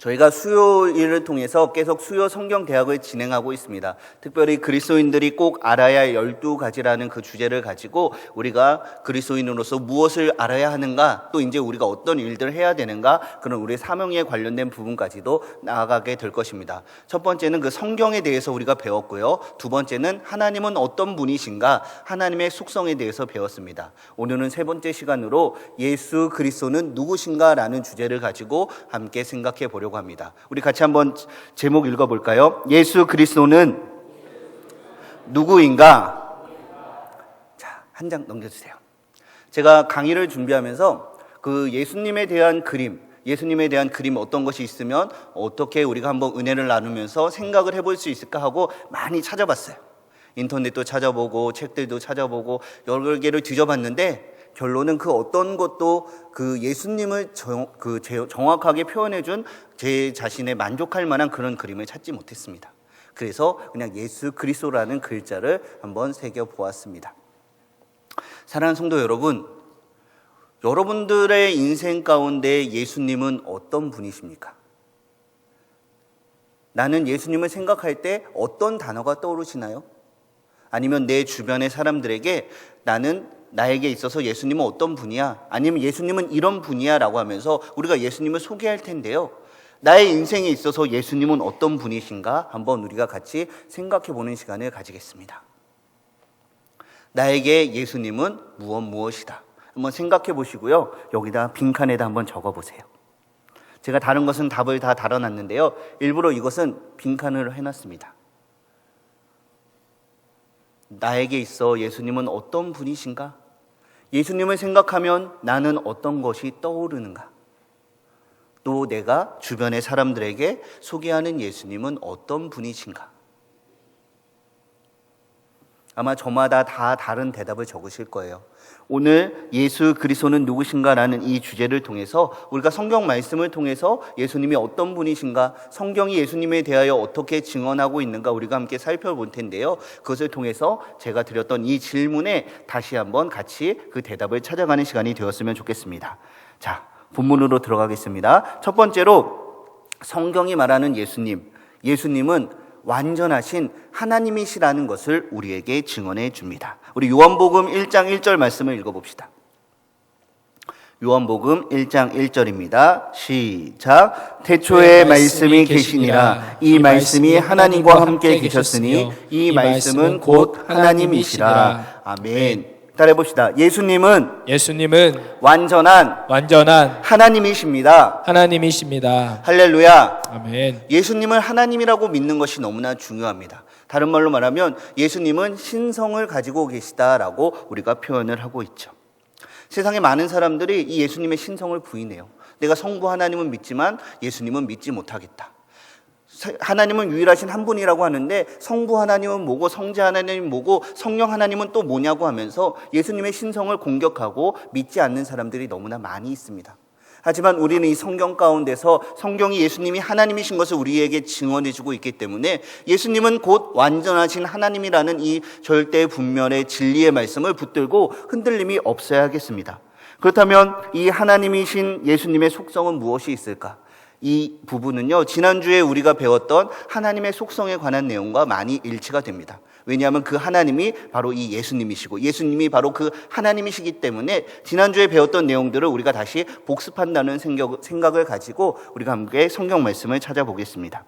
저희가 수요일을 통해서 계속 수요 성경 대학을 진행하고 있습니다. 특별히 그리스도인들이 꼭 알아야 할 12가지라는 그 주제를 가지고 우리가 그리스도인으로서 무엇을 알아야 하는가, 또 이제 우리가 어떤 일들을 해야 되는가, 그런 우리의 사명에 관련된 부분까지도 나아가게 될 것입니다. 첫 번째는 그 성경에 대해서 우리가 배웠고요. 두 번째는 하나님은 어떤 분이신가, 하나님의 속성에 대해서 배웠습니다. 오늘은 세 번째 시간으로 예수 그리스도는 누구신가라는 주제를 가지고 함께 생각해 보려고 합니다. 우리 같이 한번 제목 읽어볼까요? 예수 그리스도는 누구인가? 자, 한 장 넘겨주세요. 제가 강의를 준비하면서 그 예수님에 대한 그림 어떤 것이 있으면 어떻게 우리가 한번 은혜를 나누면서 생각을 해볼 수 있을까 하고 많이 찾아봤어요. 인터넷도 찾아보고 책들도 찾아보고 여러 개를 뒤져봤는데 결론은 그 어떤 것도 그 예수님을 정확하게 표현해준 제 자신의 만족할 만한 그런 그림을 찾지 못했습니다. 그래서 그냥 예수 그리스도라는 글자를 한번 새겨보았습니다. 사랑하는 성도 여러분, 여러분들의 인생 가운데 예수님은 어떤 분이십니까? 나는 예수님을 생각할 때 어떤 단어가 떠오르시나요? 아니면 내 주변의 사람들에게 나에게 있어서 예수님은 어떤 분이야? 아니면 예수님은 이런 분이야? 라고 하면서 우리가 예수님을 소개할 텐데요. 나의 인생에 있어서 예수님은 어떤 분이신가? 한번 우리가 같이 생각해 보는 시간을 가지겠습니다. 나에게 예수님은 무엇이다? 한번 생각해 보시고요. 여기다 빈칸에다 한번 적어 보세요. 제가 다른 것은 답을 다 달아놨는데요. 일부러 이것은 빈칸으로 해놨습니다. 나에게 있어 예수님은 어떤 분이신가? 예수님을 생각하면 나는 어떤 것이 떠오르는가? 또 내가 주변의 사람들에게 소개하는 예수님은 어떤 분이신가? 아마 저마다 다 다른 대답을 적으실 거예요. 오늘 예수 그리스도는 누구신가라는 이 주제를 통해서 우리가 성경 말씀을 통해서 예수님이 어떤 분이신가, 성경이 예수님에 대하여 어떻게 증언하고 있는가 우리가 함께 살펴볼 텐데요. 그것을 통해서 제가 드렸던 이 질문에 다시 한번 같이 그 대답을 찾아가는 시간이 되었으면 좋겠습니다. 자, 본문으로 들어가겠습니다. 첫 번째로 성경이 말하는 예수님은 완전하신 하나님이시라는 것을 우리에게 증언해 줍니다. 우리 요한복음 1장 1절 말씀을 읽어봅시다. 요한복음 1장 1절입니다. 시작. 태초에 말씀이 계시니라. 이 말씀이 하나님과 함께 계셨으니 이 말씀은 곧 하나님이시라. 아멘. 따라해봅시다. 예수님은 완전한 하나님이십니다. 할렐루야. 아멘. 예수님을 하나님이라고 믿는 것이 너무나 중요합니다. 다른 말로 말하면 예수님은 신성을 가지고 계시다라고 우리가 표현을 하고 있죠. 세상에 많은 사람들이 이 예수님의 신성을 부인해요. 내가 성부 하나님은 믿지만 예수님은 믿지 못하겠다. 하나님은 유일하신 한 분이라고 하는데 성부 하나님은 뭐고 성자 하나님은 뭐고 성령 하나님은 또 뭐냐고 하면서 예수님의 신성을 공격하고 믿지 않는 사람들이 너무나 많이 있습니다. 하지만 우리는 이 성경 가운데서 성경이 예수님이 하나님이신 것을 우리에게 증언해주고 있기 때문에 예수님은 곧 완전하신 하나님이라는 이 절대 분멸의 진리의 말씀을 붙들고 흔들림이 없어야겠습니다. 그렇다면 이 하나님이신 예수님의 속성은 무엇이 있을까? 이 부분은요, 지난주에 우리가 배웠던 하나님의 속성에 관한 내용과 많이 일치가 됩니다. 왜냐하면 그 하나님이 바로 이 예수님이시고 예수님이 바로 그 하나님이시기 때문에 지난주에 배웠던 내용들을 우리가 다시 복습한다는 생각을 가지고 우리가 함께 성경 말씀을 찾아보겠습니다.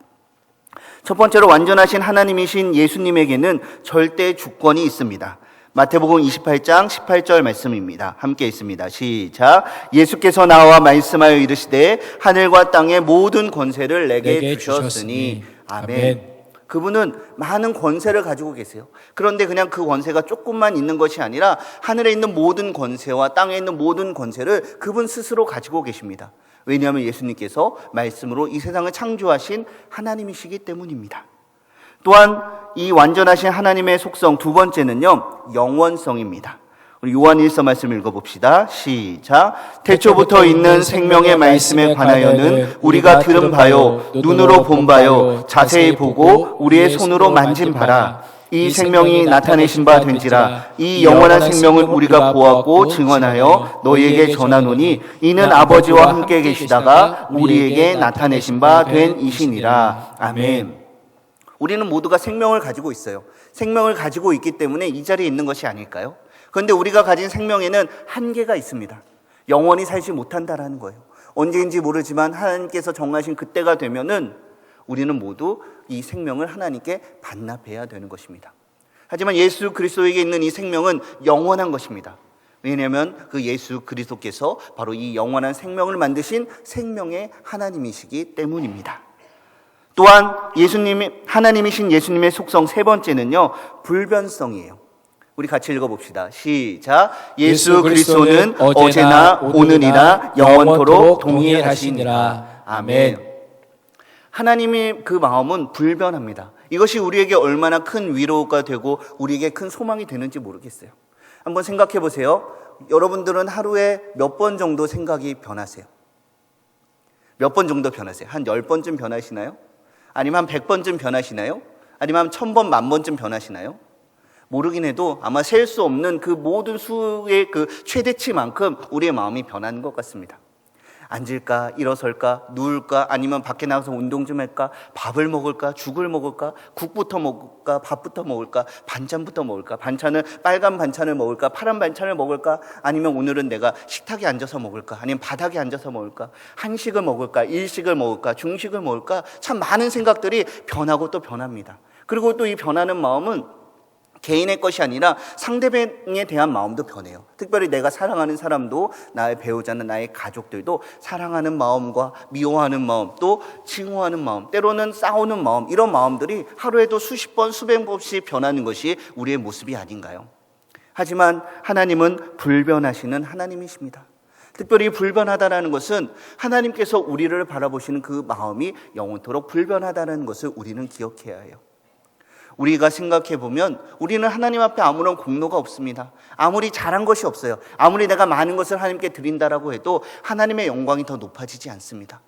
첫 번째로 완전하신 하나님이신 예수님에게는 절대 주권이 있습니다. 마태복음 28장 18절 말씀입니다. 함께 있습니다. 시작. 예수께서 나와 말씀하여 이르시되 하늘과 땅의 모든 권세를 내게 주셨으니. 아멘. 그분은 많은 권세를 가지고 계세요. 그런데 그냥 그 권세가 조금만 있는 것이 아니라 하늘에 있는 모든 권세와 땅에 있는 모든 권세를 그분 스스로 가지고 계십니다. 왜냐하면 예수님께서 말씀으로 이 세상을 창조하신 하나님이시기 때문입니다. 또한 이 완전하신 하나님의 속성 두 번째는요, 영원성입니다. 우리 요한일서 말씀 읽어봅시다. 시작. 태초부터 있는 생명의 말씀에 관하여는 우리가 들은 바요, 눈으로 본 바요, 자세히 보고 우리의 손으로 만진 바라. 이 생명이 나타내신 바 된지라. 이 영원한 생명을 우리가 보았고 증언하여 너희에게 전하노니 이는 아버지와 함께 계시다가 우리에게 나타내신 바 된 이시니라. 아멘. 우리는 모두가 생명을 가지고 있어요. 생명을 가지고 있기 때문에 이 자리에 있는 것이 아닐까요? 그런데 우리가 가진 생명에는 한계가 있습니다. 영원히 살지 못한다라는 거예요. 언제인지 모르지만 하나님께서 정하신 그때가 되면은 우리는 모두 이 생명을 하나님께 반납해야 되는 것입니다. 하지만 예수 그리스도에게 있는 이 생명은 영원한 것입니다. 왜냐하면 그 예수 그리스도께서 바로 이 영원한 생명을 만드신 생명의 하나님이시기 때문입니다. 또한 하나님이신 예수님의 속성 세 번째는요, 불변성이에요. 우리 같이 읽어봅시다. 시작. 예수 그리스도는 어제나 오늘이나 영원토록 동일하시니라. 아멘. 하나님의 그 마음은 불변합니다. 이것이 우리에게 얼마나 큰 위로가 되고 우리에게 큰 소망이 되는지 모르겠어요. 한번 생각해 보세요. 여러분들은 하루에 몇 번 정도 생각이 변하세요? 몇 번 정도 변하세요? 한 10번쯤 변하시나요? 아니면 한 100번쯤 변하시나요? 아니면 한 1000번, 10,000번쯤 변하시나요? 모르긴 해도 아마 셀 수 없는 그 모든 수의 그 최대치만큼 우리의 마음이 변하는 것 같습니다. 앉을까, 일어설까, 누울까, 아니면 밖에 나가서 운동 좀 할까, 밥을 먹을까, 죽을 먹을까, 국부터 먹을까, 밥부터 먹을까, 반찬부터 먹을까, 반찬을 빨간 반찬을 먹을까, 파란 반찬을 먹을까, 아니면 오늘은 내가 식탁에 앉아서 먹을까, 아니면 바닥에 앉아서 먹을까, 한식을 먹을까, 일식을 먹을까, 중식을 먹을까, 참 많은 생각들이 변하고 또 변합니다. 그리고 또 이 변하는 마음은 개인의 것이 아니라 상대방에 대한 마음도 변해요. 특별히 내가 사랑하는 사람도, 나의 배우자나 나의 가족들도 사랑하는 마음과 미워하는 마음, 또 징후하는 마음, 때로는 싸우는 마음, 이런 마음들이 하루에도 수십 번, 수백 번씩 변하는 것이 우리의 모습이 아닌가요? 하지만 하나님은 불변하시는 하나님이십니다. 특별히 불변하다는 것은 하나님께서 우리를 바라보시는 그 마음이 영원토록 불변하다는 것을 우리는 기억해야 해요. 우리가 생각해 보면 우리는 하나님 앞에 아무런 공로가 없습니다. 아무리 잘한 것이 없어요. 아무리 내가 많은 것을 하나님께 드린다라고 해도 하나님의 영광이 더 높아지지 않습니다.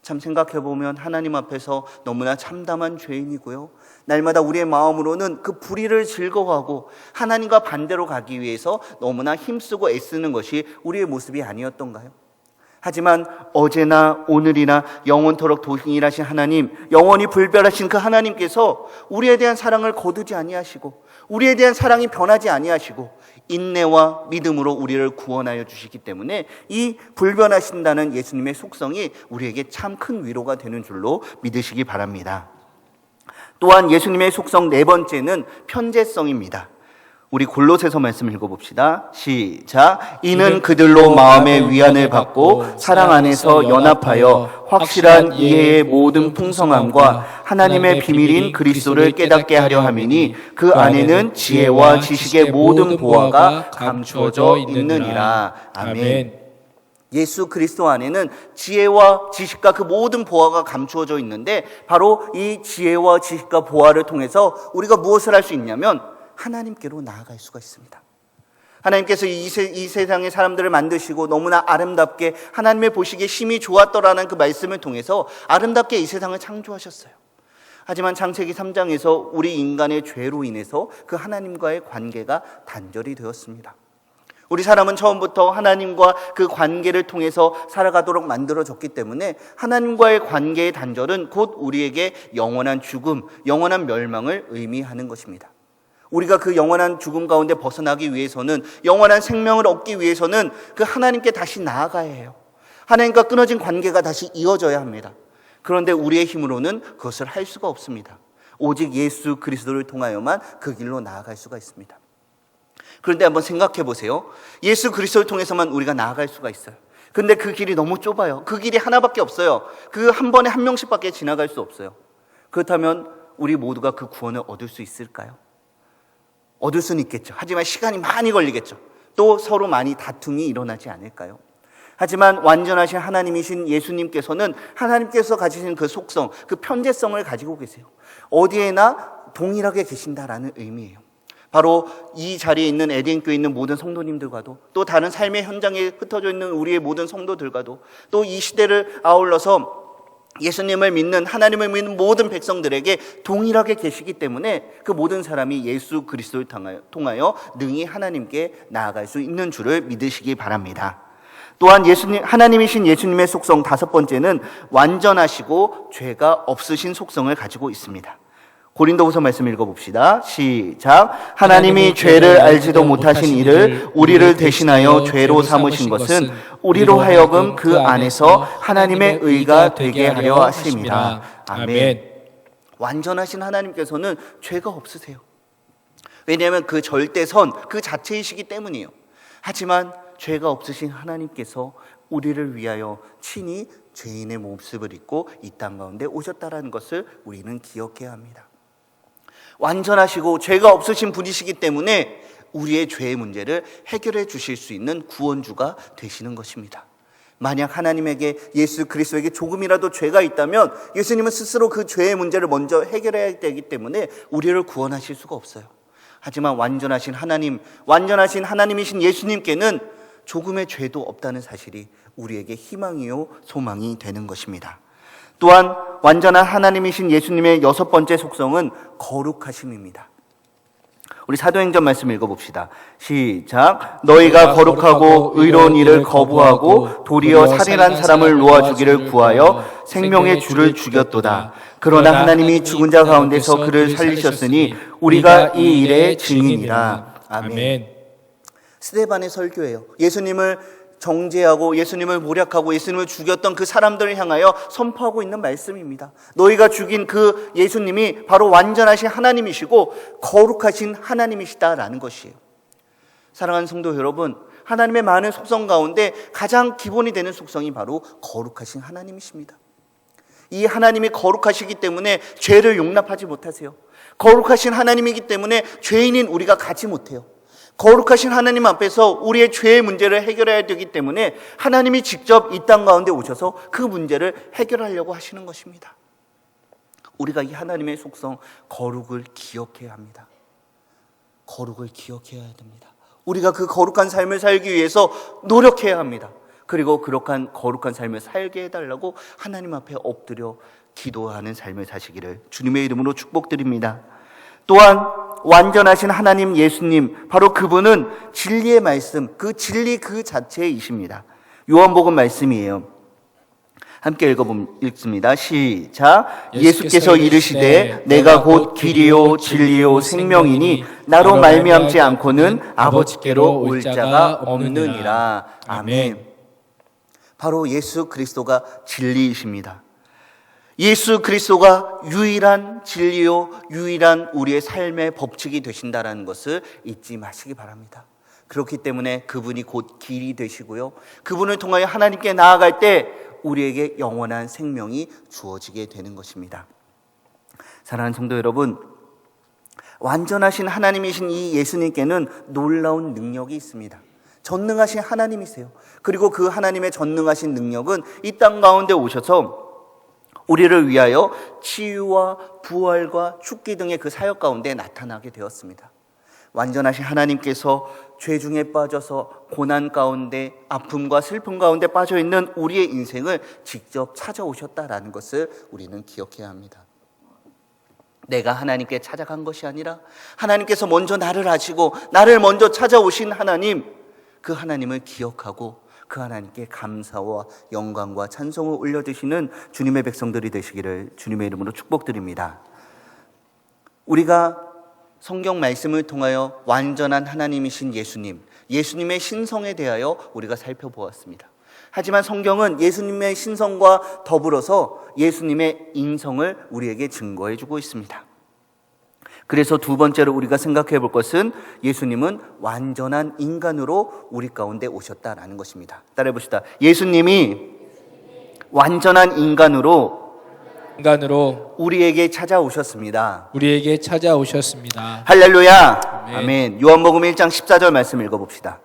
참 생각해 보면 하나님 앞에서 너무나 참담한 죄인이고요. 날마다 우리의 마음으로는 그 불의를 즐거워하고 하나님과 반대로 가기 위해서 너무나 힘쓰고 애쓰는 것이 우리의 모습이 아니었던가요? 하지만 어제나 오늘이나 영원토록 동일하신 하나님, 영원히 불변하신 그 하나님께서 우리에 대한 사랑을 거두지 아니하시고 우리에 대한 사랑이 변하지 아니하시고 인내와 믿음으로 우리를 구원하여 주시기 때문에 이 불변하신다는 예수님의 속성이 우리에게 참 큰 위로가 되는 줄로 믿으시기 바랍니다. 또한 예수님의 속성 네 번째는 편재성입니다. 우리 골로새서 말씀 읽어봅시다. 시작. 이는 그들로 마음의 위안을 받고 사랑 안에서 연합하여 확실한 이해의 모든 풍성함과 하나님의 비밀인 그리스도를 깨닫게 하려 함이니 그 안에는 지혜와 지식의 모든 보화가 감추어져 있느니라. 아멘. 예수 그리스도 안에는 지혜와 지식과 그 모든 보화가 감추어져 있는데 바로 이 지혜와 지식과 보화를 통해서 우리가 무엇을 할 수 있냐면 하나님께로 나아갈 수가 있습니다. 하나님께서 이 세상의 사람들을 만드시고 너무나 아름답게 하나님의 보시기에 심히 좋았더라는 그 말씀을 통해서 아름답게 이 세상을 창조하셨어요. 하지만 창세기 3장에서 우리 인간의 죄로 인해서 그 하나님과의 관계가 단절이 되었습니다. 우리 사람은 처음부터 하나님과 그 관계를 통해서 살아가도록 만들어졌기 때문에 하나님과의 관계의 단절은 곧 우리에게 영원한 죽음, 영원한 멸망을 의미하는 것입니다. 우리가 그 영원한 죽음 가운데 벗어나기 위해서는, 영원한 생명을 얻기 위해서는 그 하나님께 다시 나아가야 해요. 하나님과 끊어진 관계가 다시 이어져야 합니다. 그런데 우리의 힘으로는 그것을 할 수가 없습니다. 오직 예수 그리스도를 통하여만 그 길로 나아갈 수가 있습니다. 그런데 한번 생각해 보세요. 예수 그리스도를 통해서만 우리가 나아갈 수가 있어요. 근데 그 길이 너무 좁아요. 그 길이 하나밖에 없어요. 그 한 번에 한 명씩밖에 지나갈 수 없어요. 그렇다면 우리 모두가 그 구원을 얻을 수 있을까요? 얻을 수는 있겠죠. 하지만 시간이 많이 걸리겠죠. 또 서로 많이 다툼이 일어나지 않을까요? 하지만 완전하신 하나님이신 예수님께서는 하나님께서 가지신 그 속성, 그 편재성을 가지고 계세요. 어디에나 동일하게 계신다라는 의미예요. 바로 이 자리에 있는 에덴교에 있는 모든 성도님들과도, 또 다른 삶의 현장에 흩어져 있는 우리의 모든 성도들과도, 또 이 시대를 아울러서 예수님을 믿는, 하나님을 믿는 모든 백성들에게 동일하게 계시기 때문에 그 모든 사람이 예수 그리스도를 통하여 능히 하나님께 나아갈 수 있는 줄을 믿으시기 바랍니다. 또한 하나님이신 예수님의 속성 다섯 번째는 완전하시고 죄가 없으신 속성을 가지고 있습니다. 고린도후서 말씀 읽어봅시다. 시작. 하나님이 죄를 알지도 못하신 이를 우리를 대신하여 죄로 삼으신 것은 우리로 하여금 그 안에서 하나님의 의가 되게 하려 하심이라. 아멘. 완전하신 하나님께서는 죄가 없으세요. 왜냐하면 그 절대선 그 자체이시기 때문이에요. 하지만 죄가 없으신 하나님께서 우리를 위하여 친히 죄인의 모습을 입고 이 땅 가운데 오셨다는 것을 우리는 기억해야 합니다. 완전하시고 죄가 없으신 분이시기 때문에 우리의 죄의 문제를 해결해 주실 수 있는 구원주가 되시는 것입니다. 만약 하나님에게, 예수 그리스도에게 조금이라도 죄가 있다면 예수님은 스스로 그 죄의 문제를 먼저 해결해야 되기 때문에 우리를 구원하실 수가 없어요. 하지만 완전하신 하나님, 완전하신 하나님이신 예수님께는 조금의 죄도 없다는 사실이 우리에게 희망이요 소망이 되는 것입니다. 또한 완전한 하나님이신 예수님의 여섯 번째 속성은 거룩하심입니다. 우리 사도행전 말씀 읽어봅시다. 시작. 너희가 거룩하고 의로운 일을 거부하고 도리어 살인한 사람을 놓아주기를 구하여 생명의 주를 죽였도다. 그러나 하나님이 죽은 자 가운데서 그를 살리셨으니 우리가 이 일의 증인이라. 아멘. 스데반의 설교예요. 예수님을 정죄하고 예수님을 모략하고 예수님을 죽였던 그 사람들을 향하여 선포하고 있는 말씀입니다. 너희가 죽인 그 예수님이 바로 완전하신 하나님이시고 거룩하신 하나님이시다라는 것이에요. 사랑하는 성도 여러분, 하나님의 많은 속성 가운데 가장 기본이 되는 속성이 바로 거룩하신 하나님이십니다. 이 하나님이 거룩하시기 때문에 죄를 용납하지 못하세요. 거룩하신 하나님이기 때문에 죄인인 우리가 가지 못해요. 거룩하신 하나님 앞에서 우리의 죄의 문제를 해결해야 되기 때문에 하나님이 직접 이 땅 가운데 오셔서 그 문제를 해결하려고 하시는 것입니다. 우리가 이 하나님의 속성 거룩을 기억해야 합니다. 거룩을 기억해야 됩니다. 우리가 그 거룩한 삶을 살기 위해서 노력해야 합니다. 그리고 그렇게 거룩한 삶을 살게 해달라고 하나님 앞에 엎드려 기도하는 삶을 사시기를 주님의 이름으로 축복드립니다. 또한 완전하신 하나님 예수님, 바로 그분은 진리의 말씀, 그 진리 그 자체이십니다. 요한복음 말씀이에요. 함께 읽습니다. 시작. 예수께서 이르시되 내가 곧 길이요 진리요 생명이니 나로 말미암지 않고는 아버지께로 올 자가 없느니라. 아멘. 바로 예수 그리스도가 진리이십니다. 예수 그리스도가 유일한 진리요, 유일한 우리의 삶의 법칙이 되신다는 것을 잊지 마시기 바랍니다. 그렇기 때문에 그분이 곧 길이 되시고요, 그분을 통하여 하나님께 나아갈 때 우리에게 영원한 생명이 주어지게 되는 것입니다. 사랑하는 성도 여러분, 완전하신 하나님이신 이 예수님께는 놀라운 능력이 있습니다. 전능하신 하나님이세요. 그리고 그 하나님의 전능하신 능력은 이 땅 가운데 오셔서 우리를 위하여 치유와 부활과 죽기 등의 그 사역 가운데 나타나게 되었습니다. 완전하신 하나님께서 죄 중에 빠져서 고난 가운데, 아픔과 슬픔 가운데 빠져있는 우리의 인생을 직접 찾아오셨다라는 것을 우리는 기억해야 합니다. 내가 하나님께 찾아간 것이 아니라 하나님께서 먼저 나를 아시고 나를 먼저 찾아오신 하나님, 그 하나님을 기억하고 그 하나님께 감사와 영광과 찬송을 올려드시는 주님의 백성들이 되시기를 주님의 이름으로 축복드립니다. 우리가 성경 말씀을 통하여 완전한 하나님이신 예수님, 예수님의 신성에 대하여 우리가 살펴보았습니다. 하지만 성경은 예수님의 신성과 더불어서 예수님의 인성을 우리에게 증거해주고 있습니다. 그래서 두 번째로 우리가 생각해 볼 것은 예수님은 완전한 인간으로 우리 가운데 오셨다라는 것입니다. 따라해 봅시다. 예수님이 완전한 인간으로 우리에게 찾아오셨습니다. 할렐루야. 아멘. 요한복음 1장 14절 말씀 읽어봅시다.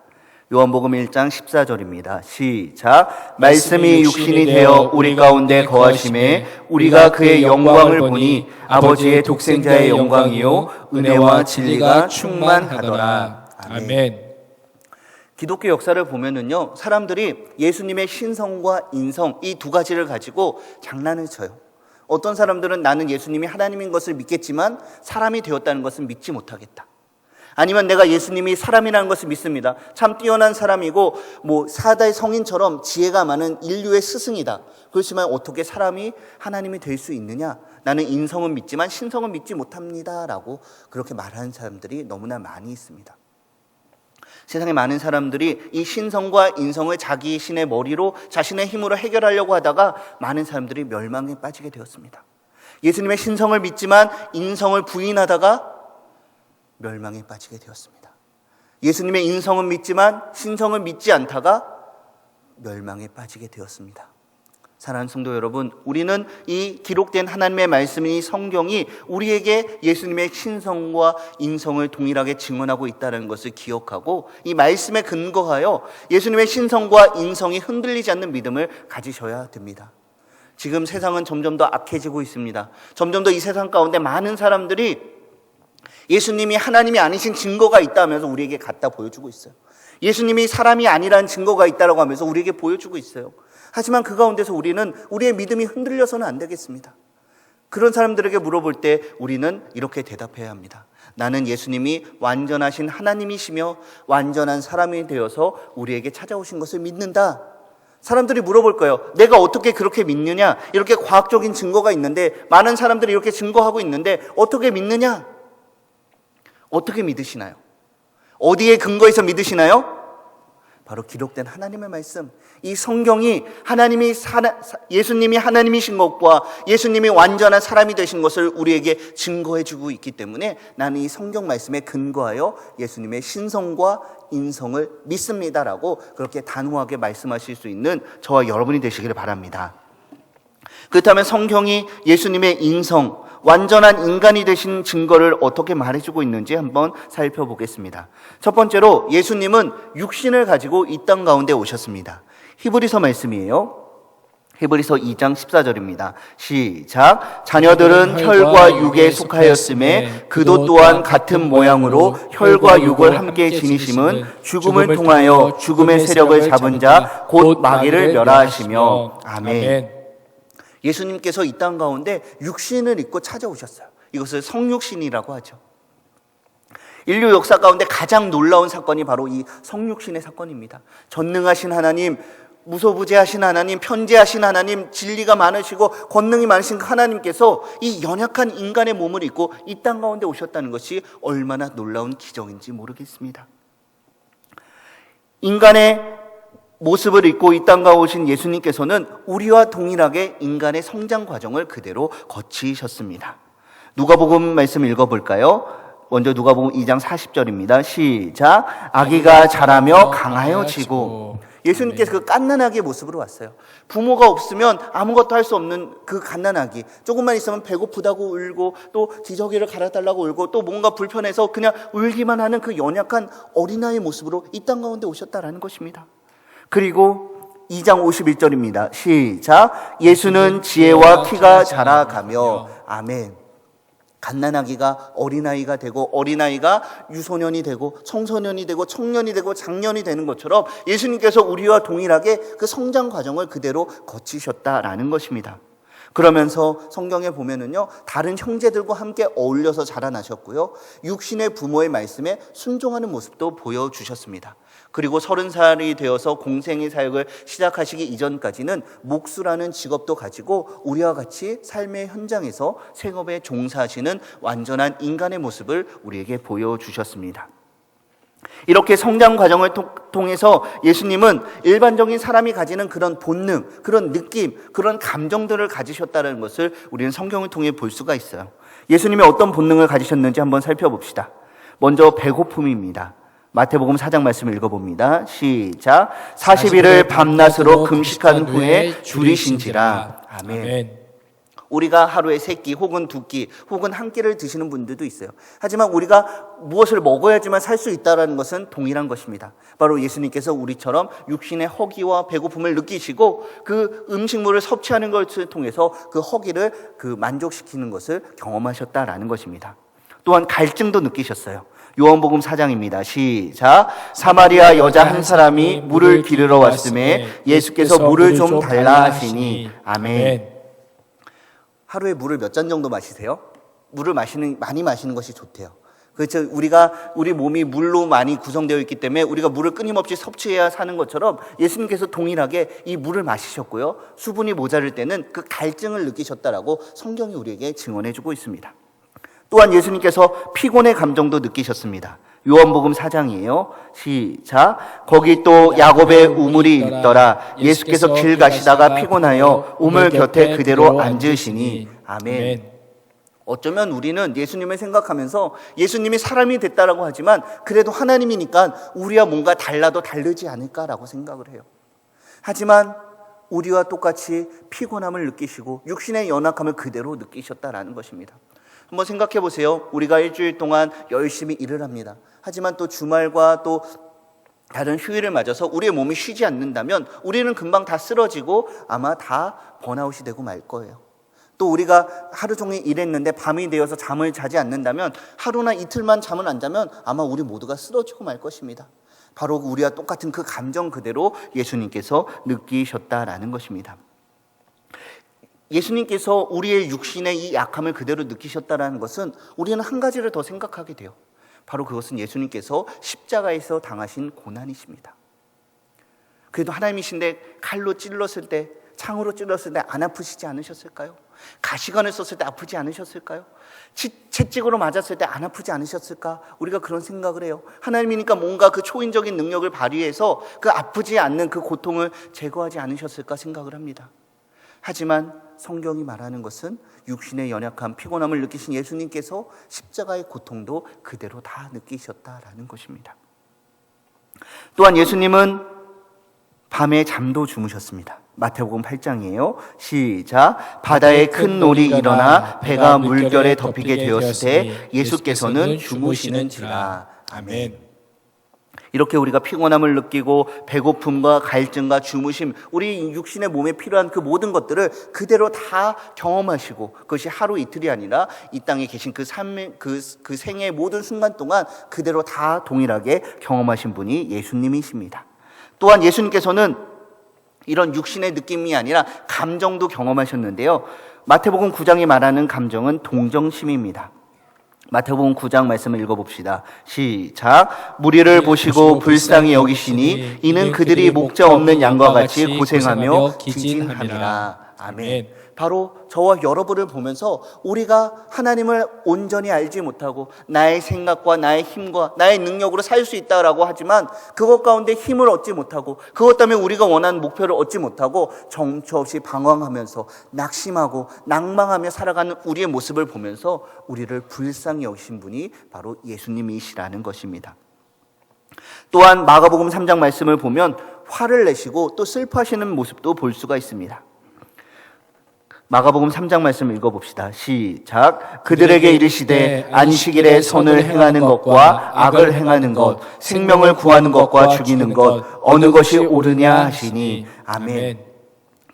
요한복음 1장 14절입니다. 시작. 말씀이 육신이 되어 우리 가운데 거하심에 우리가 그의 영광을 보니 아버지의 독생자의 영광이요 은혜와 진리가 충만하더라. 아멘. 기독교 역사를 보면은요, 사람들이 예수님의 신성과 인성 이 두 가지를 가지고 장난을 쳐요. 어떤 사람들은 나는 예수님이 하나님인 것을 믿겠지만 사람이 되었다는 것은 믿지 못하겠다. 아니면 내가 예수님이 사람이라는 것을 믿습니다. 참 뛰어난 사람이고 사다의 성인처럼 지혜가 많은 인류의 스승이다. 그렇지만 어떻게 사람이 하나님이 될 수 있느냐? 나는 인성은 믿지만 신성은 믿지 못합니다. 라고 그렇게 말하는 사람들이 너무나 많이 있습니다. 세상에 많은 사람들이 이 신성과 인성을 자기 신의 머리로 자신의 힘으로 해결하려고 하다가 많은 사람들이 멸망에 빠지게 되었습니다. 예수님의 신성을 믿지만 인성을 부인하다가 멸망에 빠지게 되었습니다. 예수님의 인성은 믿지만 신성을 믿지 않다가 멸망에 빠지게 되었습니다. 사랑하는 성도 여러분, 우리는 이 기록된 하나님의 말씀인 이 성경이 우리에게 예수님의 신성과 인성을 동일하게 증언하고 있다는 것을 기억하고 이 말씀에 근거하여 예수님의 신성과 인성이 흔들리지 않는 믿음을 가지셔야 됩니다. 지금 세상은 점점 더 악해지고 있습니다. 점점 더 이 세상 가운데 많은 사람들이 예수님이 하나님이 아니신 증거가 있다면서 우리에게 갖다 보여주고 있어요. 예수님이 사람이 아니라는 증거가 있다고 하면서 우리에게 보여주고 있어요. 하지만 그 가운데서 우리는 우리의 믿음이 흔들려서는 안 되겠습니다. 그런 사람들에게 물어볼 때 우리는 이렇게 대답해야 합니다. 나는 예수님이 완전하신 하나님이시며 완전한 사람이 되어서 우리에게 찾아오신 것을 믿는다. 사람들이 물어볼 거예요. 내가 어떻게 그렇게 믿느냐? 이렇게 과학적인 증거가 있는데, 많은 사람들이 이렇게 증거하고 있는데 어떻게 믿느냐? 어떻게 믿으시나요? 어디에 근거해서 믿으시나요? 바로 기록된 하나님의 말씀, 이 성경이 예수님이 하나님이신 것과 예수님이 완전한 사람이 되신 것을 우리에게 증거해주고 있기 때문에 나는 이 성경 말씀에 근거하여 예수님의 신성과 인성을 믿습니다라고 그렇게 단호하게 말씀하실 수 있는 저와 여러분이 되시기를 바랍니다. 그렇다면 성경이 예수님의 인성, 완전한 인간이 되신 증거를 어떻게 말해주고 있는지 한번 살펴보겠습니다. 첫 번째로 예수님은 육신을 가지고 이 땅 가운데 오셨습니다. 히브리서 말씀이에요. 히브리서 2장 14절입니다. 시작. 자녀들은 혈과 육에 속하였음에 그도 또한 같은 모양으로 혈과 육을 함께 지니심은 죽음을 통하여 죽음의 세력을 잡은 자 곧 마귀를 멸하시며. 아멘. 예수님께서 이 땅 가운데 육신을 입고 찾아오셨어요. 이것을 성육신이라고 하죠. 인류 역사 가운데 가장 놀라운 사건이 바로 이 성육신의 사건입니다. 전능하신 하나님, 무소부재하신 하나님, 편재하신 하나님, 진리가 많으시고 권능이 많으신 하나님께서 이 연약한 인간의 몸을 입고 이 땅 가운데 오셨다는 것이 얼마나 놀라운 기적인지 모르겠습니다. 인간의 모습을 입고 이 땅 가운데 오신 예수님께서는 우리와 동일하게 인간의 성장 과정을 그대로 거치셨습니다. 누가복음 말씀 읽어볼까요? 먼저 누가복음 2장 40절입니다. 시작. 아기가 자라며 강하여지고. 예수님께서 그 갓난아기의 모습으로 왔어요. 부모가 없으면 아무것도 할 수 없는 그 갓난아기. 조금만 있으면 배고프다고 울고 또 기저귀를 갈아달라고 울고 또 뭔가 불편해서 그냥 울기만 하는 그 연약한 어린아이의 모습으로 이 땅 가운데 오셨다라는 것입니다. 그리고 2장 51절입니다. 시작. 예수는 지혜와 키가 자라가며. 아멘. 갓난아기가 어린아이가 되고 어린아이가 유소년이 되고 청소년이 되고 청년이 되고 장년이 되는 것처럼 예수님께서 우리와 동일하게 그 성장 과정을 그대로 거치셨다라는 것입니다. 그러면서 성경에 보면은요, 다른 형제들과 함께 어울려서 자라나셨고요, 육신의 부모의 말씀에 순종하는 모습도 보여주셨습니다. 그리고 30살이 되어서 공생의 사역을 시작하시기 이전까지는 목수라는 직업도 가지고 우리와 같이 삶의 현장에서 생업에 종사하시는 완전한 인간의 모습을 우리에게 보여주셨습니다. 이렇게 성장 과정을 통해서 예수님은 일반적인 사람이 가지는 그런 본능, 그런 느낌, 그런 감정들을 가지셨다는 것을 우리는 성경을 통해 볼 수가 있어요. 예수님이 어떤 본능을 가지셨는지 한번 살펴봅시다. 먼저 배고픔입니다. 마태복음 4장 말씀을 읽어봅니다. 시작. 40일을 밤낮으로 금식한 후에 줄이신지라. 아멘. 우리가 하루에 3끼 혹은 2끼 혹은 1끼를 드시는 분들도 있어요. 하지만 우리가 무엇을 먹어야지만 살 수 있다는 것은 동일한 것입니다. 바로 예수님께서 우리처럼 육신의 허기와 배고픔을 느끼시고 그 음식물을 섭취하는 것을 통해서 그 허기를 만족시키는 것을 경험하셨다라는 것입니다. 또한 갈증도 느끼셨어요. 요한복음 4장입니다. 시작. 사마리아 여자 한 사람이 물을 기르러 왔음에 예수께서 물을 좀 달라 하시니. 아멘. 하루에 물을 몇 잔 정도 마시세요? 물을 많이 마시는 것이 좋대요. 그렇죠. 우리 몸이 물로 많이 구성되어 있기 때문에 우리가 물을 끊임없이 섭취해야 사는 것처럼 예수님께서 동일하게 이 물을 마시셨고요. 수분이 모자랄 때는 그 갈증을 느끼셨다라고 성경이 우리에게 증언해주고 있습니다. 또한 예수님께서 피곤의 감정도 느끼셨습니다. 요한복음 4장이에요. 시작. 거기 또 야곱의 우물이 있더라. 예수께서 길 가시다가 피곤하여 우물 곁에 그대로 앉으시니. 아멘. 어쩌면 우리는 예수님을 생각하면서 예수님이 사람이 됐다라고 하지만 그래도 하나님이니까 우리와 뭔가 달라도 다르지 않을까라고 생각을 해요. 하지만 우리와 똑같이 피곤함을 느끼시고 육신의 연약함을 그대로 느끼셨다라는 것입니다. 한번 생각해 보세요. 우리가 일주일 동안 열심히 일을 합니다. 하지만 또 주말과 또 다른 휴일을 맞아서 우리의 몸이 쉬지 않는다면 우리는 금방 다 쓰러지고 아마 다 번아웃이 되고 말 거예요. 또 우리가 하루 종일 일했는데 밤이 되어서 잠을 자지 않는다면 하루나 이틀만 잠을 안 자면 아마 우리 모두가 쓰러지고 말 것입니다. 바로 우리와 똑같은 그 감정 그대로 예수님께서 느끼셨다라는 것입니다. 예수님께서 우리의 육신의 이 약함을 그대로 느끼셨다는 것은 우리는 한 가지를 더 생각하게 돼요. 바로 그것은 예수님께서 십자가에서 당하신 고난이십니다. 그래도 하나님이신데 칼로 찔렀을 때, 창으로 찔렀을 때 안 아프시지 않으셨을까요? 가시관을 썼을 때 아프지 않으셨을까요? 채찍으로 맞았을 때 안 아프지 않으셨을까? 우리가 그런 생각을 해요. 하나님이니까 뭔가 그 초인적인 능력을 발휘해서 그 아프지 않는 그 고통을 제거하지 않으셨을까 생각을 합니다. 하지만 성경이 말하는 것은 육신의 연약함, 피곤함을 느끼신 예수님께서 십자가의 고통도 그대로 다 느끼셨다라는 것입니다. 또한 예수님은 밤에 잠도 주무셨습니다. 마태복음 8장이에요. 시작. 바다에 큰 놀이 일어나 배가 물결에 덮이게 되었을 때 예수께서는 주무시는지라. 아멘. 이렇게 우리가 피곤함을 느끼고 배고픔과 갈증과 주무심, 우리 육신의 몸에 필요한 그 모든 것들을 그대로 다 경험하시고 그것이 하루 이틀이 아니라 이 땅에 계신 그 생애의 모든 순간 동안 그대로 다 동일하게 경험하신 분이 예수님이십니다. 또한 예수님께서는 이런 육신의 느낌이 아니라 감정도 경험하셨는데요. 마태복음 9장이 말하는 감정은 동정심입니다. 마태복음 9장 말씀을 읽어봅시다. 시작. 무리를 보시고 불쌍히 여기시니 이는 그들이 목자 없는 양과 같이 고생하며 기진함이라. 아멘. 바로 저와 여러분을 보면서 우리가 하나님을 온전히 알지 못하고 나의 생각과 나의 힘과 나의 능력으로 살 수 있다라고 하지만 그것 가운데 힘을 얻지 못하고 그것 때문에 우리가 원하는 목표를 얻지 못하고 정처 없이 방황하면서 낙심하고 낭망하며 살아가는 우리의 모습을 보면서 우리를 불쌍히 여기신 분이 바로 예수님이시라는 것입니다. 또한 마가복음 3장 말씀을 보면 화를 내시고 또 슬퍼하시는 모습도 볼 수가 있습니다. 마가복음 3장 말씀을 읽어봅시다. 시작. 그들에게 이르시되 안식일에 선을 행하는 것과 악을 행하는 것, 생명을 구하는 것과 죽이는 것 어느 것이 옳으냐 하시니. 아멘.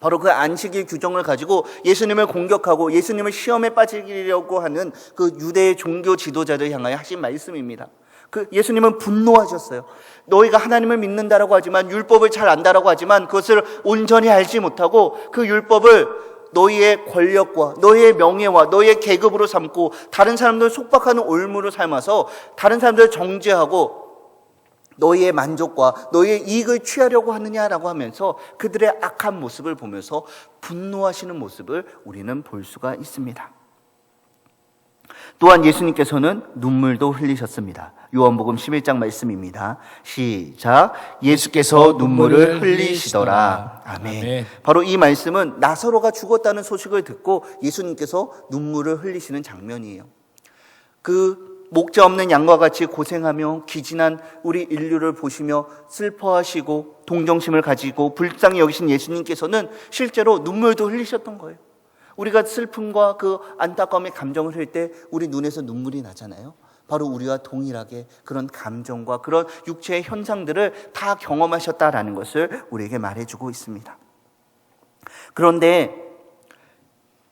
바로 그 안식일 규정을 가지고 예수님을 공격하고 예수님을 시험에 빠지려고 하는 그 유대의 종교 지도자들 향하여 하신 말씀입니다. 그 예수님은 분노하셨어요. 너희가 하나님을 믿는다라고 하지만 율법을 잘 안다라고 하지만 그것을 온전히 알지 못하고 그 율법을 너희의 권력과 너희의 명예와 너희의 계급으로 삼고 다른 사람들을 속박하는 올무로 삼아서 다른 사람들을 정죄하고 너희의 만족과 너희의 이익을 취하려고 하느냐라고 하면서 그들의 악한 모습을 보면서 분노하시는 모습을 우리는 볼 수가 있습니다. 또한 예수님께서는 눈물도 흘리셨습니다. 요한복음 11장 말씀입니다. 시작. 예수께서 눈물을 흘리시더라. 아멘. 바로 이 말씀은 나사로가 죽었다는 소식을 듣고 예수님께서 눈물을 흘리시는 장면이에요. 그 목자 없는 양과 같이 고생하며 기진한 우리 인류를 보시며 슬퍼하시고 동정심을 가지고 불쌍히 여기신 예수님께서는 실제로 눈물도 흘리셨던 거예요. 우리가 슬픔과 그 안타까움의 감정을 흘릴 때 우리 눈에서 눈물이 나잖아요. 바로 우리와 동일하게 그런 감정과 그런 육체의 현상들을 다 경험하셨다라는 것을 우리에게 말해주고 있습니다. 그런데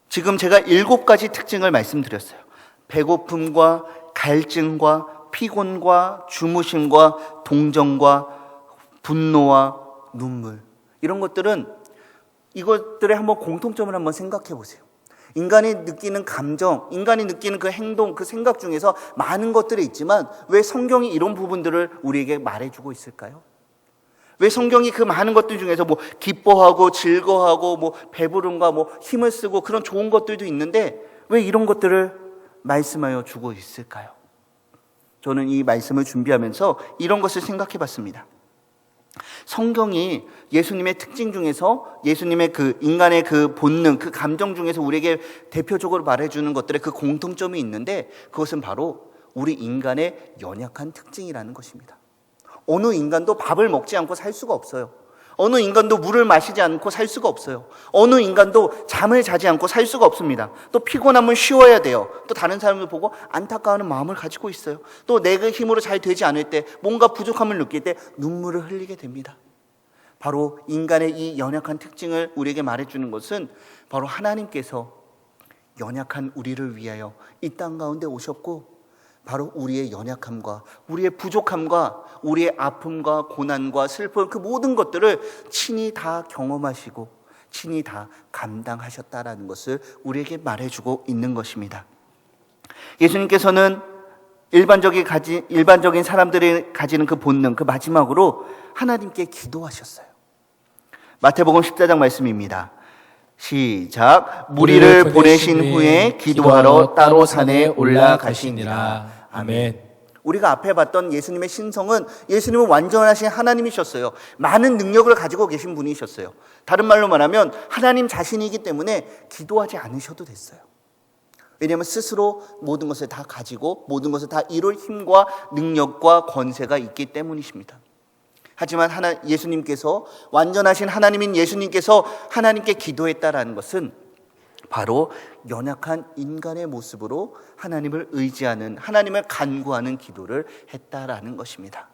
지금 제가 7가지 특징을 말씀드렸어요. 배고픔과 갈증과 피곤과 주무심과 동정과 분노와 눈물, 이런 것들은 이것들의 한번 공통점을 한번 생각해 보세요. 인간이 느끼는 감정, 인간이 느끼는 그 행동, 그 생각 중에서 많은 것들이 있지만 왜 성경이 이런 부분들을 우리에게 말해주고 있을까요? 왜 성경이 그 많은 것들 중에서 뭐 기뻐하고 즐거워하고 뭐 배부름과 뭐 힘을 쓰고 그런 좋은 것들도 있는데 왜 이런 것들을 말씀하여 주고 있을까요? 저는 이 말씀을 준비하면서 이런 것을 생각해 봤습니다. 성경이 예수님의 특징 중에서 예수님의 그 인간의 그 본능, 그 감정 중에서 우리에게 대표적으로 말해주는 것들의 그 공통점이 있는데 그것은 바로 우리 인간의 연약한 특징이라는 것입니다. 어느 인간도 밥을 먹지 않고 살 수가 없어요. 어느 인간도 물을 마시지 않고 살 수가 없어요. 어느 인간도 잠을 자지 않고 살 수가 없습니다. 또 피곤하면 쉬어야 돼요. 또 다른 사람을 보고 안타까워하는 마음을 가지고 있어요. 또 내 힘으로 잘 되지 않을 때, 뭔가 부족함을 느낄 때 눈물을 흘리게 됩니다. 바로 인간의 이 연약한 특징을 우리에게 말해주는 것은 바로 하나님께서 연약한 우리를 위하여 이 땅 가운데 오셨고 바로 우리의 연약함과 우리의 부족함과 우리의 아픔과 고난과 슬픔, 그 모든 것들을 친히 다 경험하시고 친히 다 감당하셨다라는 것을 우리에게 말해주고 있는 것입니다. 예수님께서는 일반적인 사람들이 가지는 그 본능, 그 마지막으로 하나님께 기도하셨어요. 마태복음 14장 말씀입니다. 시작. 무리를 보내신 후에 기도하러 따로 산에 올라가시니라. 아멘. 우리가 앞에 봤던 예수님의 신성은 예수님은 완전하신 하나님이셨어요. 많은 능력을 가지고 계신 분이셨어요. 다른 말로 말하면 하나님 자신이기 때문에 기도하지 않으셔도 됐어요. 왜냐하면 스스로 모든 것을 다 가지고 모든 것을 다 이룰 힘과 능력과 권세가 있기 때문이십니다. 하지만 예수님께서, 완전하신 하나님인 예수님께서 하나님께 기도했다라는 것은 바로 연약한 인간의 모습으로 하나님을 의지하는, 하나님을 간구하는 기도를 했다라는 것입니다.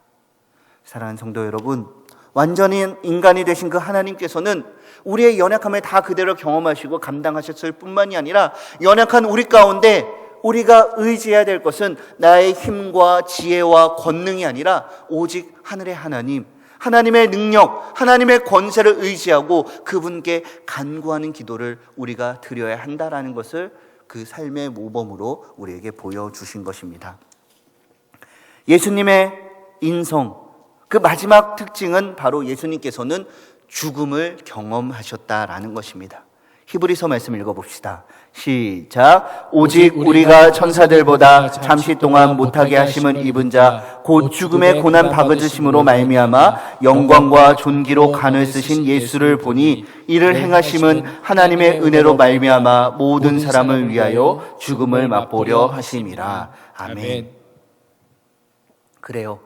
사랑하는 성도 여러분, 완전히 인간이 되신 그 하나님께서는 우리의 연약함을 다 그대로 경험하시고 감당하셨을 뿐만이 아니라 연약한 우리 가운데 우리가 의지해야 될 것은 나의 힘과 지혜와 권능이 아니라 오직 하늘의 하나님, 하나님의 능력, 하나님의 권세를 의지하고 그분께 간구하는 기도를 우리가 드려야 한다라는 것을 그 삶의 모범으로 우리에게 보여주신 것입니다. 예수님의 인성, 그 마지막 특징은 바로 예수님께서는 죽음을 경험하셨다라는 것입니다. 히브리서 말씀 읽어봅시다. 시작. 오직 우리가 천사들보다 잠시 동안 못하게 하심은 입은 자 곧 죽음의 고난 받으심으로 말미암아 영광과 존귀로 간을 쓰신 예수를 보니 이를 행하심은 하나님의 은혜로 말미암아 모든 사람을 위하여 죽음을 맛보려 하심이라. 아멘. 그래요.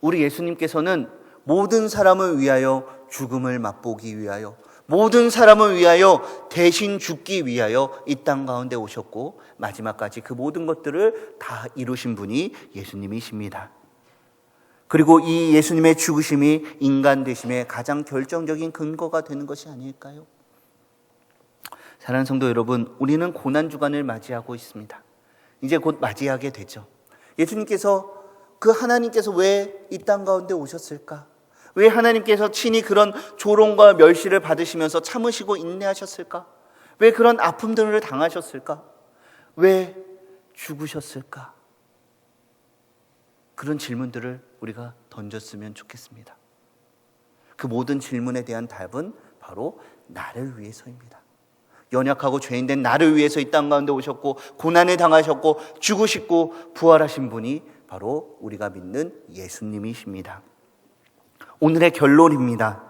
우리 예수님께서는 모든 사람을 위하여 죽음을 맛보기 위하여, 모든 사람을 위하여 대신 죽기 위하여 이 땅 가운데 오셨고 마지막까지 그 모든 것들을 다 이루신 분이 예수님이십니다. 그리고 이 예수님의 죽으심이 인간 되심의 가장 결정적인 근거가 되는 것이 아닐까요? 사랑하는 성도 여러분, 우리는 고난주간을 맞이하고 있습니다. 이제 곧 맞이하게 되죠. 예수님께서, 그 하나님께서 왜 이 땅 가운데 오셨을까? 왜 하나님께서 친히 그런 조롱과 멸시를 받으시면서 참으시고 인내하셨을까? 왜 그런 아픔들을 당하셨을까? 왜 죽으셨을까? 그런 질문들을 우리가 던졌으면 좋겠습니다. 그 모든 질문에 대한 답은 바로 나를 위해서입니다. 연약하고 죄인된 나를 위해서 이 땅 가운데 오셨고 고난을 당하셨고 죽으시고 부활하신 분이 바로 우리가 믿는 예수님이십니다. 오늘의 결론입니다.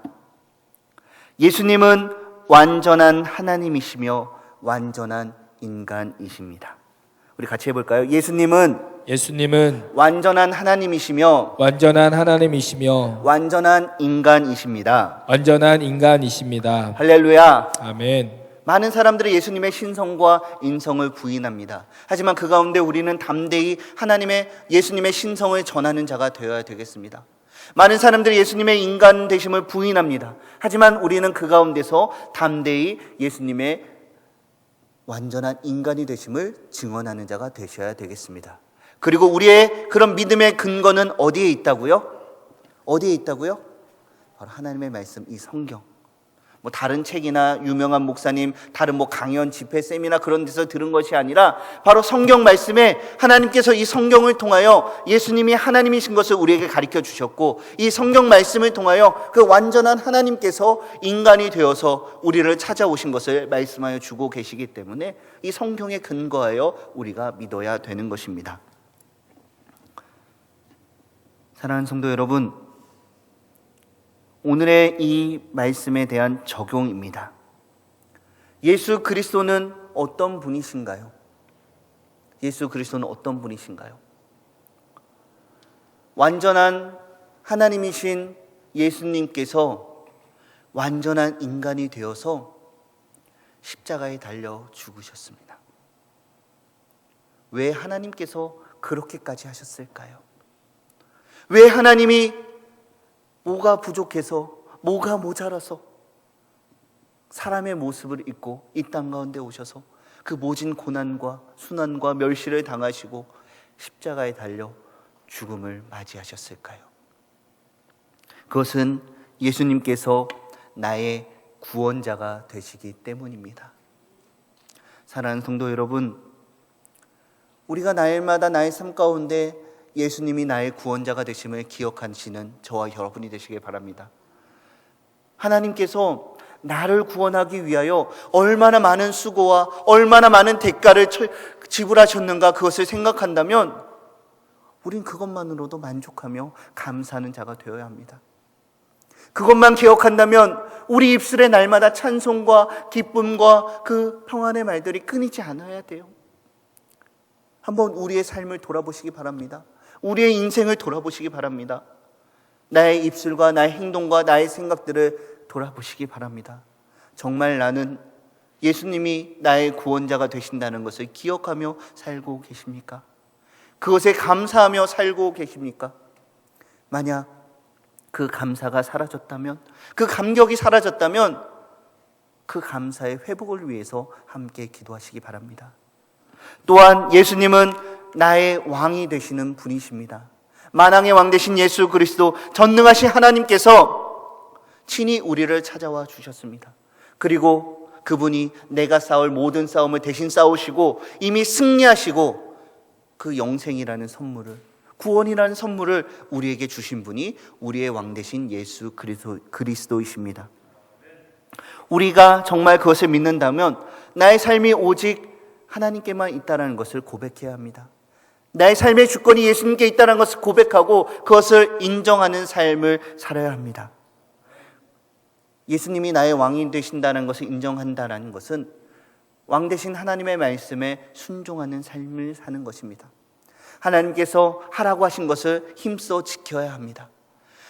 예수님은 완전한 하나님이시며 완전한 인간이십니다. 우리 같이 해볼까요? 예수님은 완전한 하나님이시며 완전한 인간이십니다. 할렐루야. 아멘. 많은 사람들이 예수님의 신성과 인성을 부인합니다. 하지만 그 가운데 우리는 담대히 예수님의 신성을 전하는 자가 되어야 되겠습니다. 많은 사람들이 예수님의 인간 되심을 부인합니다. 하지만 우리는 그 가운데서 담대히 예수님의 완전한 인간이 되심을 증언하는 자가 되셔야 되겠습니다. 그리고 우리의 그런 믿음의 근거는 어디에 있다고요? 어디에 있다고요? 바로 하나님의 말씀, 이 성경. 뭐 다른 책이나 유명한 목사님, 다른 뭐 강연, 집회, 세미나 그런 데서 들은 것이 아니라 바로 성경 말씀에 하나님께서 이 성경을 통하여 예수님이 하나님이신 것을 우리에게 가르쳐 주셨고, 이 성경 말씀을 통하여 그 완전한 하나님께서 인간이 되어서 우리를 찾아오신 것을 말씀하여 주고 계시기 때문에 이 성경에 근거하여 우리가 믿어야 되는 것입니다. 사랑하는 성도 여러분, 오늘의 이 말씀에 대한 적용입니다. 예수 그리스도는 어떤 분이신가요? 예수 그리스도는 어떤 분이신가요? 완전한 하나님이신 예수님께서 완전한 인간이 되어서 십자가에 달려 죽으셨습니다. 왜 하나님께서 그렇게까지 하셨을까요? 왜 하나님이 뭐가 부족해서, 뭐가 모자라서 사람의 모습을 입고 이 땅 가운데 오셔서 그 모진 고난과 순환과 멸시를 당하시고 십자가에 달려 죽음을 맞이하셨을까요? 그것은 예수님께서 나의 구원자가 되시기 때문입니다. 사랑하는 성도 여러분, 우리가 날마다 나의 삶 가운데 예수님이 나의 구원자가 되심을 기억하시는 저와 여러분이 되시길 바랍니다. 하나님께서 나를 구원하기 위하여 얼마나 많은 수고와 얼마나 많은 대가를 지불하셨는가, 그것을 생각한다면 우린 그것만으로도 만족하며 감사하는 자가 되어야 합니다. 그것만 기억한다면 우리 입술에 날마다 찬송과 기쁨과 그 평안의 말들이 끊이지 않아야 돼요. 한번 우리의 삶을 돌아보시기 바랍니다. 우리의 인생을 돌아보시기 바랍니다. 나의 입술과 나의 행동과 나의 생각들을 돌아보시기 바랍니다. 정말 나는 예수님이 나의 구원자가 되신다는 것을 기억하며 살고 계십니까? 그것에 감사하며 살고 계십니까? 만약 그 감사가 사라졌다면, 그 감격이 사라졌다면 그 감사의 회복을 위해서 함께 기도하시기 바랍니다. 또한 예수님은 나의 왕이 되시는 분이십니다. 만왕의 왕 되신 예수 그리스도, 전능하신 하나님께서 친히 우리를 찾아와 주셨습니다. 그리고 그분이 내가 싸울 모든 싸움을 대신 싸우시고 이미 승리하시고 그 영생이라는 선물을, 구원이라는 선물을 우리에게 주신 분이 우리의 왕 되신 예수 그리스도이십니다. 우리가 정말 그것을 믿는다면 나의 삶이 오직 하나님께만 있다는 것을 고백해야 합니다. 나의 삶의 주권이 예수님께 있다는 것을 고백하고 그것을 인정하는 삶을 살아야 합니다. 예수님이 나의 왕이 되신다는 것을 인정한다는 것은 왕 되신 하나님의 말씀에 순종하는 삶을 사는 것입니다. 하나님께서 하라고 하신 것을 힘써 지켜야 합니다.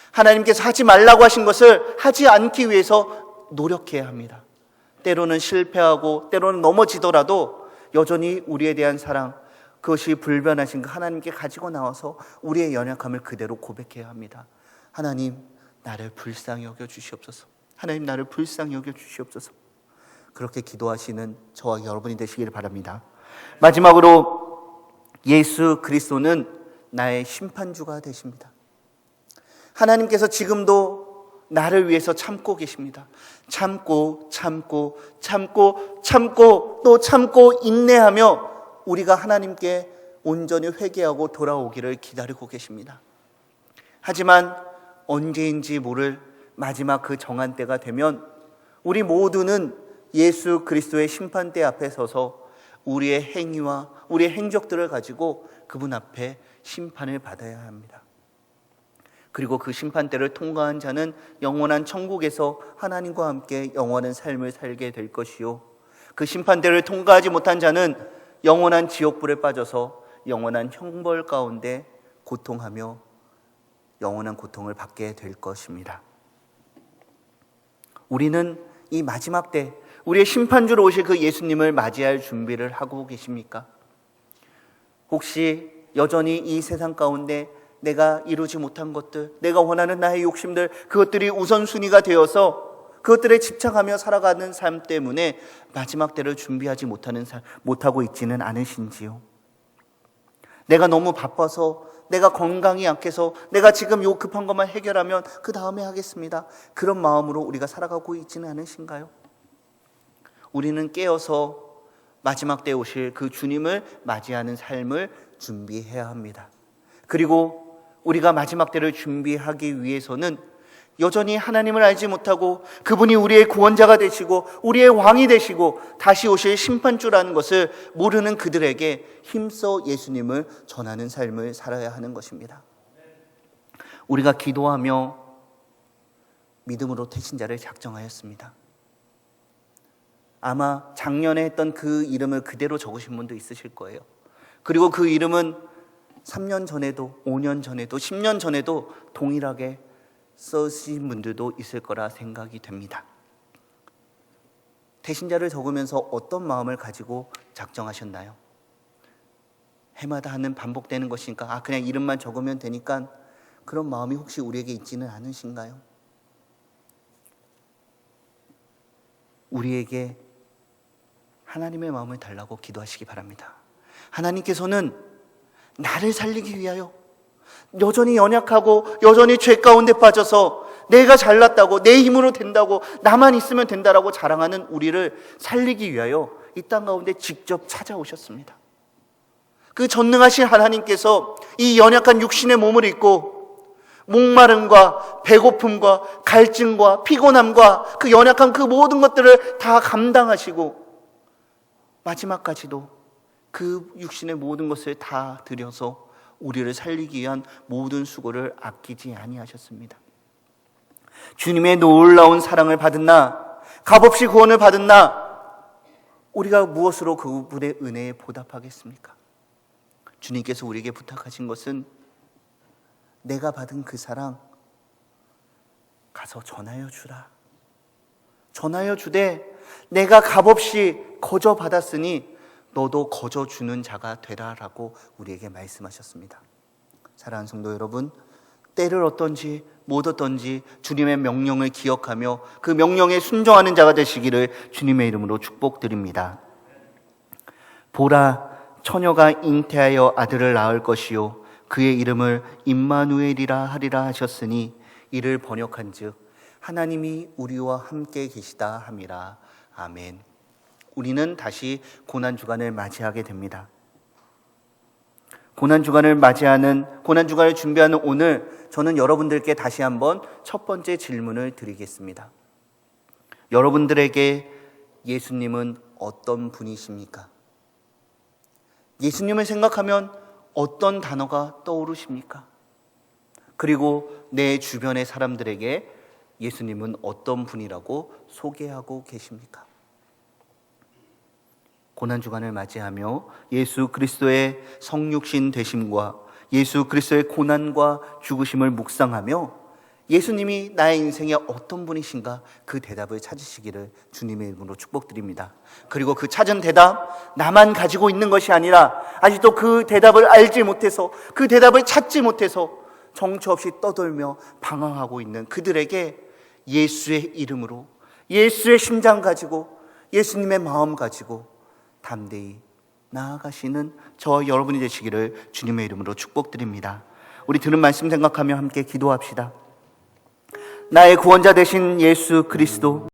하나님께서 하지 말라고 하신 것을 하지 않기 위해서 노력해야 합니다. 때로는 실패하고 때로는 넘어지더라도 여전히 우리에 대한 사랑, 그것이 불변하신 그 하나님께 가지고 나와서 우리의 연약함을 그대로 고백해야 합니다. 하나님, 나를 불쌍히 여겨 주시옵소서. 하나님, 나를 불쌍히 여겨 주시옵소서. 그렇게 기도하시는 저와 여러분이 되시기를 바랍니다. 마지막으로 예수 그리스도는 나의 심판주가 되십니다. 하나님께서 지금도 나를 위해서 참고 계십니다. 참고 또 참고 인내하며 우리가 하나님께 온전히 회개하고 돌아오기를 기다리고 계십니다. 하지만 언제인지 모를 마지막 그 정한 때가 되면 우리 모두는 예수 그리스도의 심판대 앞에 서서 우리의 행위와 우리의 행적들을 가지고 그분 앞에 심판을 받아야 합니다. 그리고 그 심판대를 통과한 자는 영원한 천국에서 하나님과 함께 영원한 삶을 살게 될 것이요, 그 심판대를 통과하지 못한 자는 영원한 지옥불에 빠져서 영원한 형벌 가운데 고통하며 영원한 고통을 받게 될 것입니다. 우리는 이 마지막 때 우리의 심판주로 오실 그 예수님을 맞이할 준비를 하고 계십니까? 혹시 여전히 이 세상 가운데 내가 이루지 못한 것들, 내가 원하는 나의 욕심들, 그것들이 우선순위가 되어서 그것들에 집착하며 살아가는 삶 때문에 마지막 때를 준비하지 못하고 있지는 않으신지요? 내가 너무 바빠서, 내가 건강이 약해서, 내가 지금 요 급한 것만 해결하면 그 다음에 하겠습니다. 그런 마음으로 우리가 살아가고 있지는 않으신가요? 우리는 깨어서 마지막 때에 오실 그 주님을 맞이하는 삶을 준비해야 합니다. 그리고 우리가 마지막 때를 준비하기 위해서는 여전히 하나님을 알지 못하고 그분이 우리의 구원자가 되시고 우리의 왕이 되시고 다시 오실 심판주라는 것을 모르는 그들에게 힘써 예수님을 전하는 삶을 살아야 하는 것입니다. 우리가 기도하며 믿음으로 태신자를 작정하였습니다. 아마 작년에 했던 그 이름을 그대로 적으신 분도 있으실 거예요. 그리고 그 이름은 3년 전에도 5년 전에도 10년 전에도 동일하게 써주신 분들도 있을 거라 생각이 됩니다. 태신자를 적으면서 어떤 마음을 가지고 작정하셨나요? 해마다 하는 반복되는 것이니까 그냥 이름만 적으면 되니까 그런 마음이 혹시 우리에게 있지는 않으신가요? 우리에게 하나님의 마음을 달라고 기도하시기 바랍니다. 하나님께서는 나를 살리기 위하여 여전히 연약하고 여전히 죄 가운데 빠져서 내가 잘났다고 내 힘으로 된다고 나만 있으면 된다라고 자랑하는 우리를 살리기 위하여 이 땅 가운데 직접 찾아오셨습니다. 그 전능하신 하나님께서 이 연약한 육신의 몸을 입고 목마름과 배고픔과 갈증과 피곤함과 그 연약한 그 모든 것들을 다 감당하시고 마지막까지도 그 육신의 모든 것을 다 들여서 우리를 살리기 위한 모든 수고를 아끼지 아니하셨습니다. 주님의 놀라운 사랑을 받은 나, 값없이 구원을 받은 나, 우리가 무엇으로 그분의 은혜에 보답하겠습니까? 주님께서 우리에게 부탁하신 것은 내가 받은 그 사랑 가서 전하여 주라. 전하여 주되 내가 값없이 거저 받았으니 너도 거저 주는 자가 되라라고 우리에게 말씀하셨습니다. 사랑하는 성도 여러분, 때를 어떤지 못 어떤지 주님의 명령을 기억하며 그 명령에 순종하는 자가 되시기를 주님의 이름으로 축복드립니다. 보라, 처녀가 잉태하여 아들을 낳을 것이요 그의 이름을 임마누엘이라 하리라 하셨으니 이를 번역한즉 하나님이 우리와 함께 계시다 함이라. 아멘. 우리는 다시 고난주간을 맞이하게 됩니다. 고난주간을 준비하는 오늘 저는 여러분들께 다시 한번 첫 번째 질문을 드리겠습니다. 여러분들에게 예수님은 어떤 분이십니까? 예수님을 생각하면 어떤 단어가 떠오르십니까? 그리고 내 주변의 사람들에게 예수님은 어떤 분이라고 소개하고 계십니까? 고난주간을 맞이하며 예수 그리스도의 성육신 되심과 예수 그리스도의 고난과 죽으심을 묵상하며 예수님이 나의 인생에 어떤 분이신가 그 대답을 찾으시기를 주님의 이름으로 축복드립니다. 그리고 그 찾은 대답 나만 가지고 있는 것이 아니라 아직도 그 대답을 알지 못해서 그 대답을 찾지 못해서 정처 없이 떠돌며 방황하고 있는 그들에게 예수의 이름으로 예수의 심장 가지고 예수님의 마음 가지고 담대히 나아가시는 저와 여러분이 되시기를 주님의 이름으로 축복드립니다. 우리 들은 말씀 생각하며 함께 기도합시다. 나의 구원자 되신 예수 그리스도,